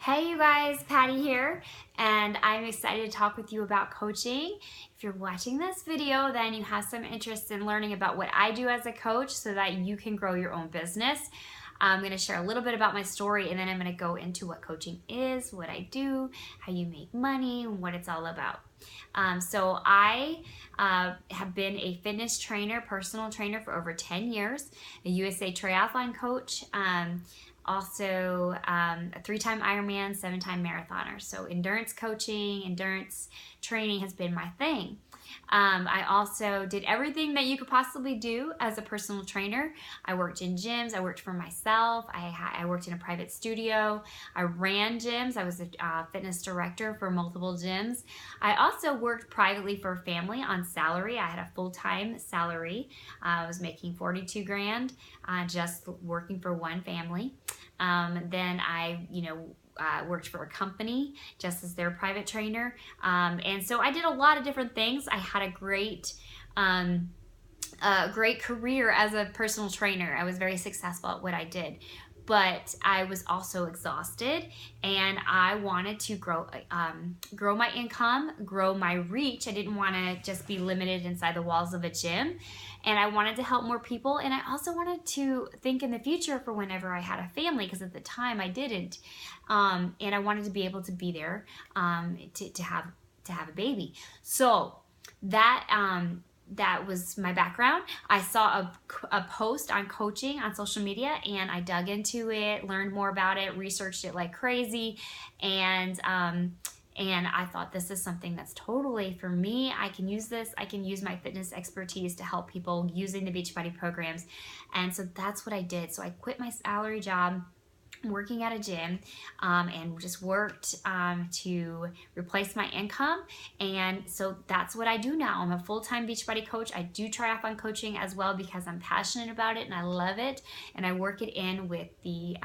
Hey you guys, Patty here, and I'm excited to talk with you about coaching. If you're watching this video, then you have some interest in learning about what I do as a coach so that you can grow your own business. I'm going to share a little bit about my story, and then I'm going to go into what coaching is, what I do, how you make money, and what it's all about. So I have been a fitness trainer, personal trainer for over 10 years, a USA triathlon coach, also a 3-time Ironman, 7-time marathoner. So endurance coaching, endurance training has been my thing. I also did everything that you could possibly do as a personal trainer. I worked in gyms, I worked for myself, I worked in a private studio, I ran gyms, I was a fitness director for multiple gyms. I also worked privately for a family on salary. I had a full-time salary. I was making 42 grand just working for one family. Then I, worked for a company just as their private trainer. And so I did a lot of different things. I had a great career as a personal trainer. I was very successful at what I did. But I was also exhausted, and I wanted to grow my income, grow my reach. I didn't want to just be limited inside the walls of a gym, and I wanted to help more people. And I also wanted to think in the future for whenever I had a family, because at the time I didn't, and I wanted to be able to be there to have a baby. So that was my background. I saw a post on coaching on social media, and I dug into it, learned more about it, researched it like crazy, and I thought, this is something that's totally for me. I can use this. I can use my fitness expertise to help people using the Beachbody programs. And so that's what I did. So I quit my salary job working at a gym and just worked to replace my income. And so that's what I do now. I'm a full-time Beachbody coach. I do triathlon coaching as well because I'm passionate about it and I love it, and I work it in with the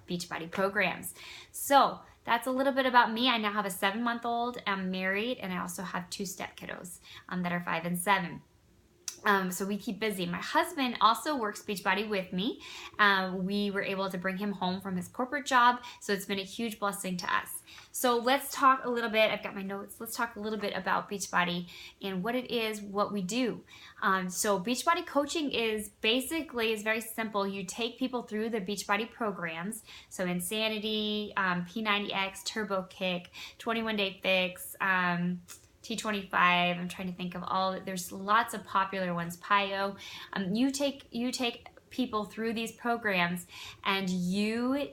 Beachbody programs. So that's a little bit about me. I now have a 7-month-old. I'm married, and I also have 2 step kiddos that are 5 and 7. So we keep busy. My husband also works Beachbody with me. We were able to bring him home from his corporate job, so it's been a huge blessing to us. So let's talk a little bit. I've got my notes. Let's talk a little bit about Beachbody and what it is, what we do. So Beachbody coaching is very simple. You take people through the Beachbody programs. So Insanity, P90X, Turbo Kick, 21-Day Fix, T25, I'm trying to think of there's lots of popular ones, PIO. You take people through these programs, and you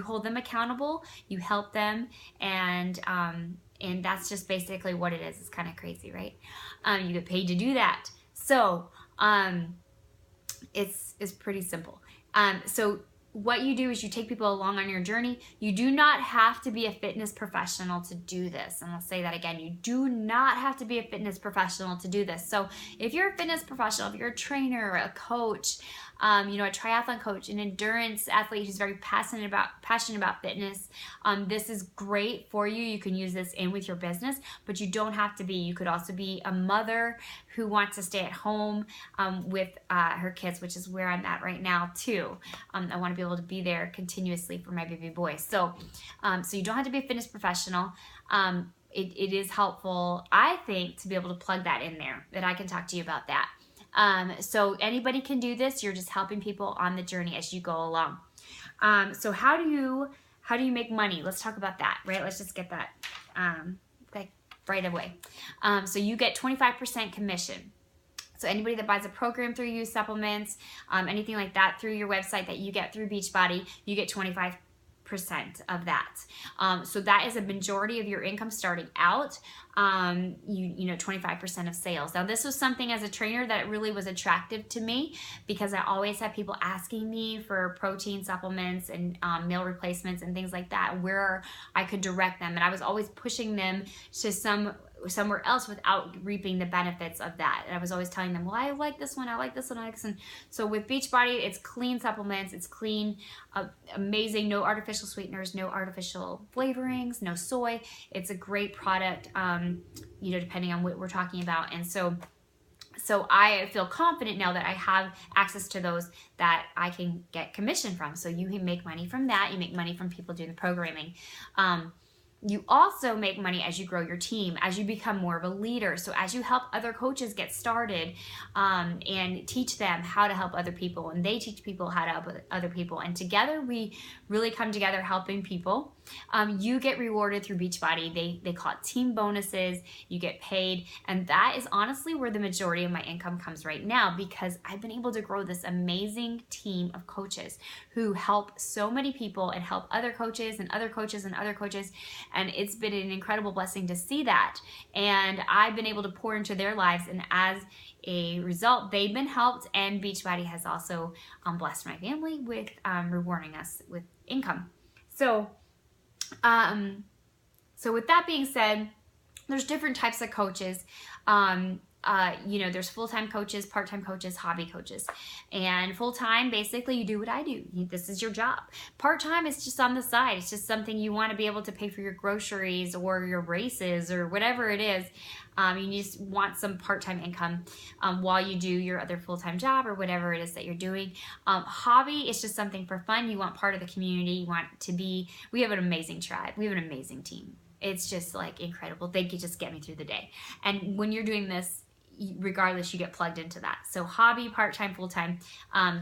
hold them accountable, you help them, and that's just basically what it is. It's kind of crazy, right? You get paid to do that. So it's pretty simple. So what you do is you take people along on your journey. You do not have to be a fitness professional to do this. And I'll say that again. You do not have to be a fitness professional to do this. So if you're a fitness professional, if you're a trainer, a coach, a triathlon coach, an endurance athlete who's very passionate about fitness, this is great for you. You can use this in with your business, but you don't have to be. You could also be a mother who wants to stay at home with her kids, which is where I'm at right now too. I want to be able to be there continuously for my baby boy. So you don't have to be a fitness professional. It is helpful, I think, to be able to plug that in there, that I can talk to you about that. So anybody can do this. You're just helping people on the journey as you go along. So how do you make money? Let's talk about that, right? Let's just get that right away. So you get 25% commission. So anybody that buys a program through you, supplements, anything like that through your website that you get through Beachbody, you get 25% of that. So that is a majority of your income starting out. 25% of sales. Now this was something as a trainer that really was attractive to me, because I always had people asking me for protein supplements and meal replacements and things like that, where I could direct them, and I was always pushing them to somewhere else without reaping the benefits of that. And I was always telling them, well, I like this one, I like this one, I like this one. So with Beachbody, it's clean supplements, it's clean, amazing, no artificial sweeteners, no artificial flavorings, no soy. It's a great product, depending on what we're talking about. And so So I feel confident now that I have access to those that I can get commission from. So you can make money from that. You make money from people doing the programming. You also make money as you grow your team, as you become more of a leader. So as you help other coaches get started, and teach them how to help other people, and they teach people how to help other people, and together we really come together helping people. You get rewarded through Beachbody. They call it team bonuses. You get paid, and that is honestly where the majority of my income comes right now, because I've been able to grow this amazing team of coaches who help so many people and help other coaches and other coaches and other coaches. And it's been an incredible blessing to see that. And I've been able to pour into their lives. And as a result, they've been helped. And Beachbody has also blessed my family with rewarding us with income. So with that being said, there's different types of coaches. There's full-time coaches, part-time coaches, hobby coaches. And full-time, basically, you do what I do. This is your job. Part-time is just on the side. It's just something you want to be able to pay for your groceries or your races or whatever it is. You just want some part-time income while you do your other full-time job or whatever it is that you're doing. Hobby is just something for fun. You want part of the community. You want to be, we have an amazing tribe. We have an amazing team. It's just like incredible. They could just get me through the day. And when you're doing this, regardless, you get plugged into that. So hobby, part-time, full-time,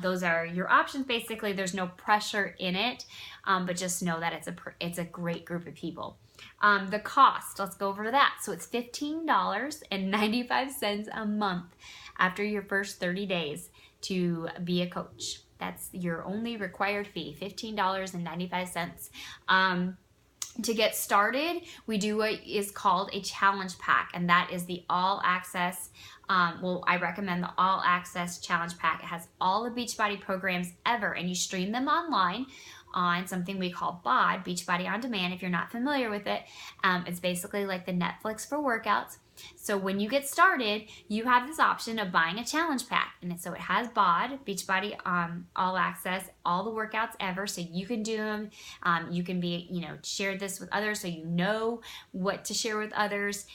those are your options. Basically, there's no pressure in it, but just know that it's a great group of people. The cost, let's go over that. So it's $15.95 a month after your first 30 days to be a coach. That's your only required fee, $15.95. To get started, we do what is called a challenge pack, and that is the all access. I recommend the all access challenge pack. It has all the Beachbody programs ever, and you stream them online on something we call BOD, Beachbody On Demand. If you're not familiar with it, it's basically like the Netflix for workouts. So when you get started, you have this option of buying a challenge pack. And so it has BOD, Beachbody All Access, all the workouts ever. So you can do them. You can share this with others so you know what to share with others.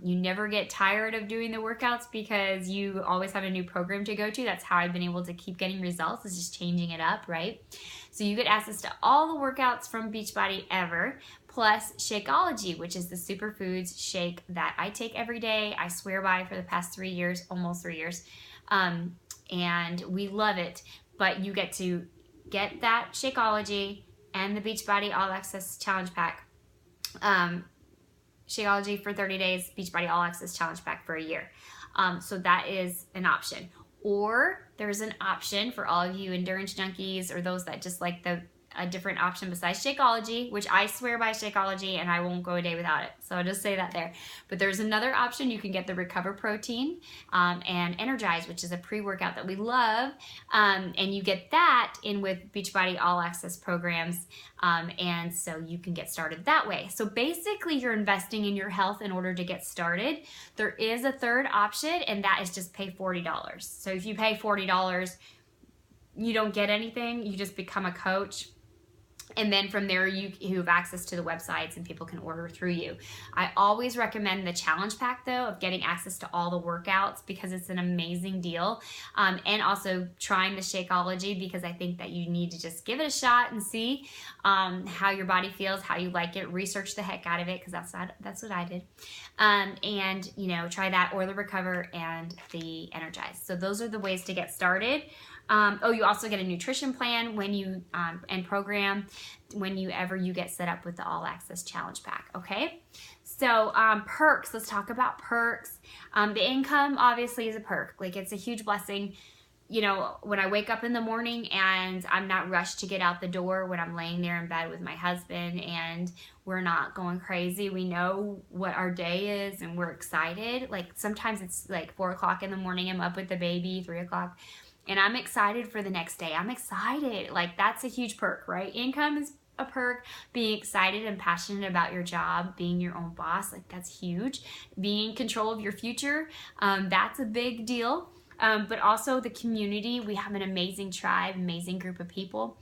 You never get tired of doing the workouts because you always have a new program to go to. That's how I've been able to keep getting results, is just changing it up, right? So you get access to all the workouts from Beachbody ever, plus Shakeology, which is the superfoods shake that I take every day. I swear by for the past 3 years, almost 3 years. And we love it. But you get to get that Shakeology and the Beachbody All Access Challenge Pack. Shakeology for 30 days, Beachbody All Access Challenge Pack for a year. So that is an option. Or there's an option for all of you endurance junkies or those that just like a different option besides Shakeology, which I swear by Shakeology and I won't go a day without it. So I'll just say that there. But there's another option. You can get the Recover Protein and Energize, which is a pre-workout that we love. And you get that in with Beachbody All Access programs. And so you can get started that way. So basically you're investing in your health in order to get started. There is a third option, and that is just pay $40. So if you pay $40, you don't get anything. You just become a coach. And then from there, you have access to the websites and people can order through you. I always recommend the challenge pack, though, of getting access to all the workouts because it's an amazing deal. And also trying the Shakeology because I think that you need to just give it a shot and see how your body feels, how you like it. Research the heck out of it because that's what I did. And, try that or the Recover and the Energize. So those are the ways to get started. You also get a nutrition plan when you and program whenever you get set up with the All Access Challenge Pack. Okay, so perks. Let's talk about perks. The income obviously is a perk. Like, it's a huge blessing. When I wake up in the morning and I'm not rushed to get out the door, when I'm laying there in bed with my husband and we're not going crazy, we know what our day is and we're excited. Like, sometimes it's like 4 o'clock in the morning, I'm up with the baby, 3 o'clock. And I'm excited for the next day. I'm excited. Like, that's a huge perk, right? Income is a perk. Being excited and passionate about your job, being your own boss, like, that's huge. Being in control of your future, that's a big deal. But also the community. We have an amazing tribe, amazing group of people.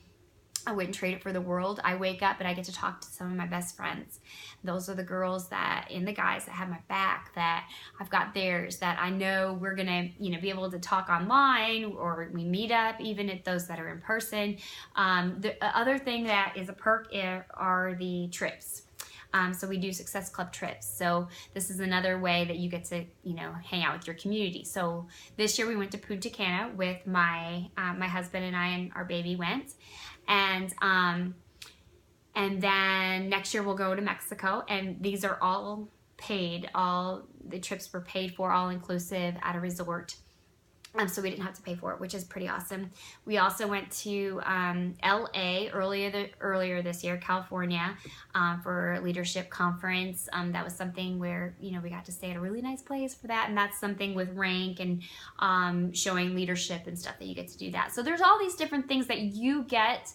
I wouldn't trade it for the world. I wake up and I get to talk to some of my best friends. Those are the girls and the guys that have my back, that I've got theirs, that I know we're gonna, be able to talk online, or we meet up, even at those that are in person. The other thing that is a perk are the trips. So we do Success Club trips. So this is another way that you get to, hang out with your community. So this year we went to Punta Cana with my husband and I, and our baby went. And then next year we'll go to Mexico, and these are all paid. All the trips were paid for, all inclusive, at a resort. So we didn't have to pay for it, which is pretty awesome. We also went to LA earlier this year, California, for a leadership conference. That was something where, we got to stay at a really nice place for that. And that's something with rank and showing leadership and stuff that you get to do that. So there's all these different things that you get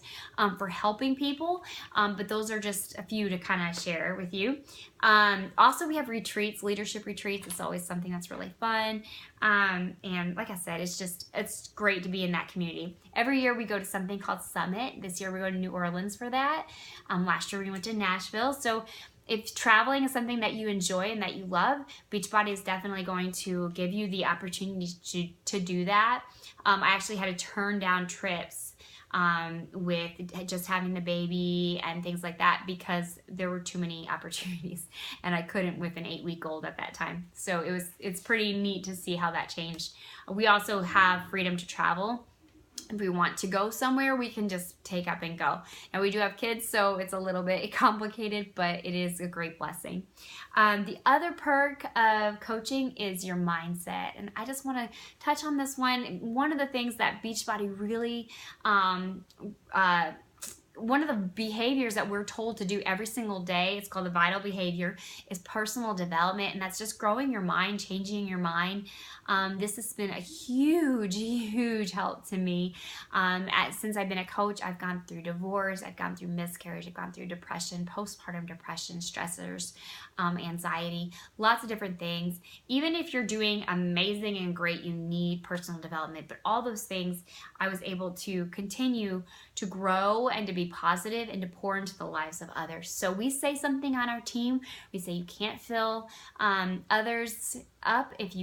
for helping people. But those are just a few to kind of share with you. Also, we have retreats, leadership retreats. It's always something that's really fun. And like I said, it's great to be in that community. Every year we go to something called Summit. This year we go to New Orleans for that. Last year we went to Nashville. So if traveling is something that you enjoy and that you love, Beachbody is definitely going to give you the opportunity to do that. I actually had to turn down trips with just having the baby and things like that, because there were too many opportunities and I couldn't with an 8-week-old at that time. So it's pretty neat to see how that changed. We also have freedom to travel. If we want to go somewhere, we can just take up and go. Now we do have kids, so it's a little bit complicated, but it is a great blessing. The other perk of coaching is your mindset. And I just want to touch on this one. One of the things that Beachbody really, one of the behaviors that we're told to do every single day, it's called the vital behavior, is personal development. And that's just growing your mind, changing your mind. This has been a huge help to me. Since I've been a coach, I've gone through divorce, I've gone through miscarriage, I've gone through depression, postpartum depression, stressors, anxiety, lots of different things. Even if you're doing amazing and great, you need personal development. But all those things, I was able to continue to grow and to be positive and to pour into the lives of others. So we say something on our team. We say you can't fill others up if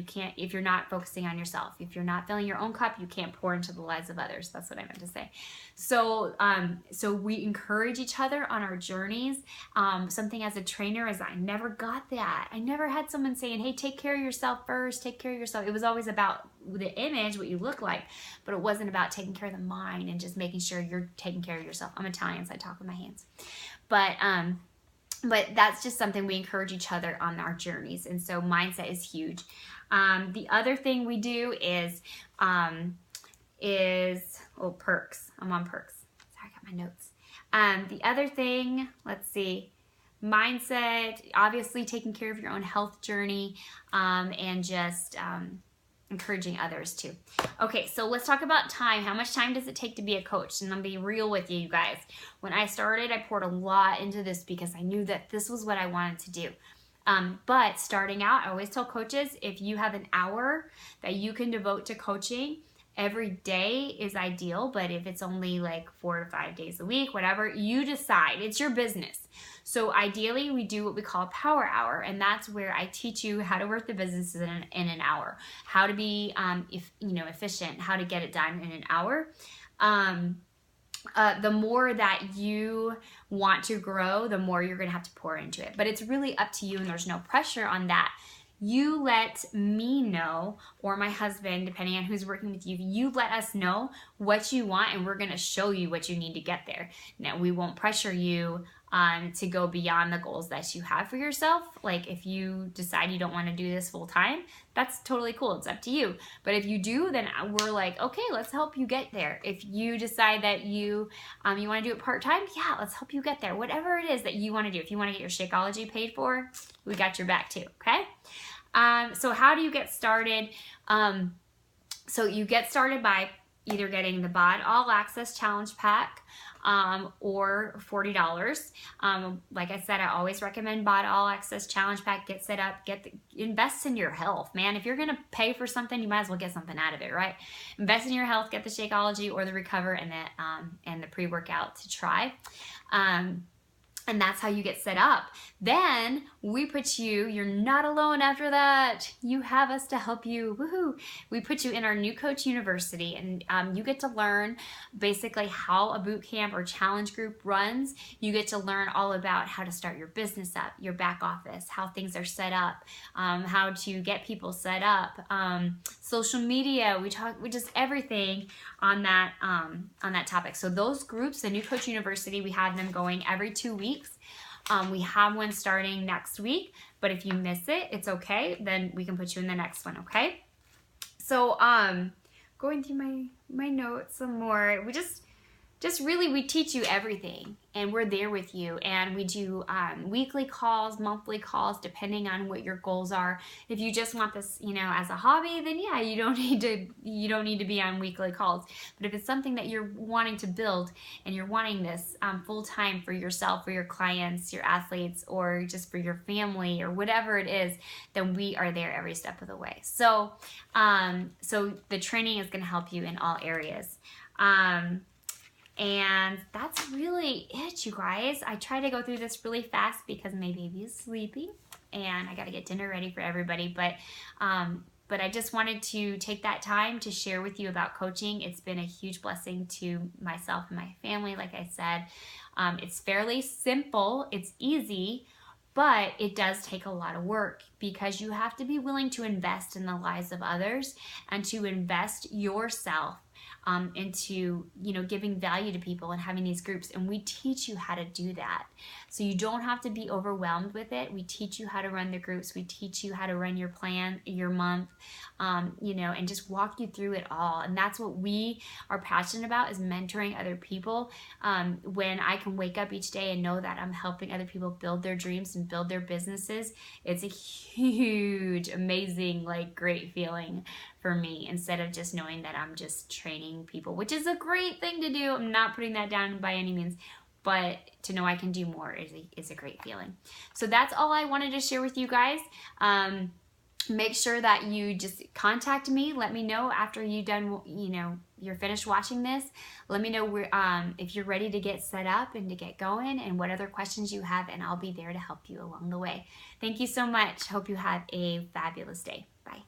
you're not focusing on yourself. If you're not filling your own cup, you can't pour into the lives of others. That's what I meant to say. So we encourage each other on our journeys. Something as a trainer is I never got that. I never had someone saying, hey, take care of yourself first, take care of yourself. It was always about the image, what you look like, but it wasn't about taking care of the mind and just making sure you're taking care of yourself. I'm Italian, so I talk with my hands. But that's just something we encourage each other on our journeys. And so mindset is huge. The other thing we do is perks. I'm on perks. Sorry, I got my notes. The other thing, let's see, mindset, obviously taking care of your own health journey, and just encouraging others too. Okay, so let's talk about time. How much time does it take to be a coach? And I'll be real with you guys. When I started, I poured a lot into this because I knew that this was what I wanted to do. But starting out, I always tell coaches, if you have an hour that you can devote to coaching, every day is ideal. But if it's only like 4 to 5 days a week, whatever, you decide. It's your business. So ideally, we do what we call a power hour, and that's where I teach you how to work the business in an hour, how to be efficient, how to get it done in an hour. The more that you want to grow, the more you're going to have to pour into it. But it's really up to you, and there's no pressure on that. You let me know, or my husband, depending on who's working with you, you let us know what you want, and we're going to show you what you need to get there. Now, we won't pressure you to go beyond the goals that you have for yourself. Like if you decide you don't want to do this full time, that's totally cool. It's up to you. But if you do, then we're like, okay, let's help you get there. If you decide that you want to do it part-time, yeah, let's help you get there. Whatever it is that you want to do. If you want to get your Shakeology paid for, we got your back too, okay? So how do you get started? So you get started by either getting the BOD All Access Challenge Pack or $40. Like I said, I always recommend BOD All Access Challenge Pack. Get set up, invest in your health, man. If you're gonna pay for something, you might as well get something out of it, right? Invest in your health, get the Shakeology or the Recover and the pre-workout to try. And that's how you get set up. Then we put you're not alone after that. You have us to help you. Woohoo! We put you in our new coach university, and you get to learn basically how a boot camp or challenge group runs. You get to learn all about how to start your business up, your back office, how things are set up, how to get people set up, social media. We just everything on that topic. So those groups, the new coach university, we have them going every 2 weeks. We have one starting next week, but if you miss it, it's okay. Then we can put you in the next one, okay? So going through my notes some more, we just really, we teach you everything, and we're there with you, and we do weekly calls, monthly calls, depending on what your goals are. If you just want this, as a hobby, then yeah, you don't need to be on weekly calls. But if it's something that you're wanting to build and you're wanting this full time for yourself, for your clients, your athletes, or just for your family or whatever it is, then we are there every step of the way. So so the training is going to help you in all areas. And that's really it, you guys. I try to go through this really fast because my baby is sleeping and I got to get dinner ready for everybody. But I just wanted to take that time to share with you about coaching. It's been a huge blessing to myself and my family, like I said. It's fairly simple. It's easy, but it does take a lot of work because you have to be willing to invest in the lives of others and to invest yourself into giving value to people and having these groups, and we teach you how to do that, so you don't have to be overwhelmed with it. We teach you how to run the groups, we teach you how to run your plan, your month, and just walk you through it all. And that's what we are passionate about, is mentoring other people. When I can wake up each day and know that I'm helping other people build their dreams and build their businesses, it's a huge, amazing, great feeling for me, instead of just knowing that I'm just training people, which is a great thing to do. I'm not putting that down by any means, but to know I can do more is a great feeling. So that's all I wanted to share with you guys. Make sure that you just contact me. Let me know after you're finished watching this. Let me know if you're ready to get set up and to get going, and what other questions you have, and I'll be there to help you along the way. Thank you so much. Hope you have a fabulous day. Bye.